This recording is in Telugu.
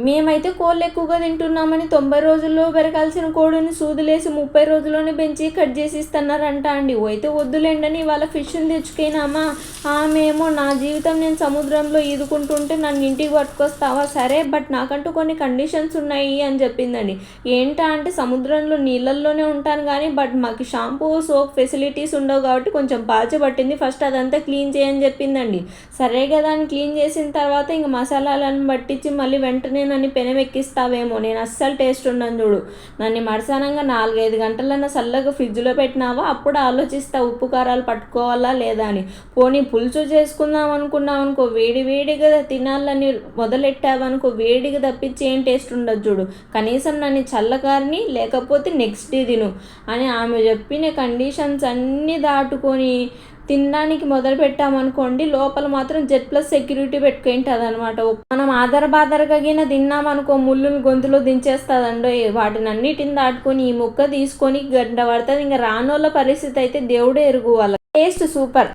మేమైతే కోళ్ళు ఎక్కువగా తింటున్నామని 90 రోజుల్లో పెరగాల్సిన కోడిని సూదులేసి 30 రోజుల్లోనే పెంచి కట్ చేసి ఇస్తున్నారంట అండి. అయితే వద్దులేండని ఇవాళ ఫిష్‌ని తెచ్చుకున్నామా, ఆమేమో నా జీవితం నేను సముద్రంలో ఈదుకుంటుంటే నన్ను ఇంటికి పట్టుకొస్తావా? సరే బట్ నాకంటూ కొన్ని కండిషన్స్ ఉన్నాయి అని చెప్పిందండి. ఏంటా అంటే సముద్రంలో నీళ్ళల్లోనే ఉంటాను కానీ బట్ మాకు షాంపూ, సోప్ ఫెసిలిటీస్ ఉండవు కాబట్టి కొంచెం పాచు పట్టింది. ఫస్ట్ అదంతా క్లీన్ చేయని చెప్పిందండి. సరే కదా అని క్లీన్ చేసిన తర్వాత ఇంక మసాలాలను పట్టించి మళ్ళీ వెంటనే నన్ను పెనమెక్కిస్తావేమో, నేను అస్సలు టేస్ట్ ఉండను చూడు, నన్ను మడసానంగా 4-5 గంటలన్నా చల్లగా ఫ్రిడ్జ్లో పెట్టినావా అప్పుడు ఆలోచిస్తా ఉప్పు కారాలు పట్టుకోవాలా లేదా అని. పోనీ పులుసు చేసుకుందాం అనుకున్నాం అనుకో, వేడి వేడిగా తినాలని మొదలెట్టావనుకో వేడిగా తప్పించి ఏం టేస్ట్ ఉండదు చూడు, కనీసం నన్ను చల్లకారని లేకపోతే నెక్స్ట్ డే తిను అని ఆమె చెప్పిన కండిషన్స్ అన్నీ దాటుకొని తినడానికి మొదలు పెట్టామనుకోండి, లోపల మాత్రం జెడ్ ప్లస్ సెక్యూరిటీ పెట్టుకుంటుంది అనమాట. మనం ఆదర గిన తిన్నామనుకో ముళ్ళులు గొంతులో దించేస్తుందండో. వాటిని అన్నిటిని దాటుకొని ఈ ముక్క తీసుకొని గంట పడుతుంది. ఇంకా రానోళ్ళ పరిస్థితి అయితే దేవుడే ఎరుగు. వాళ్ళ టేస్ట్ సూపర్.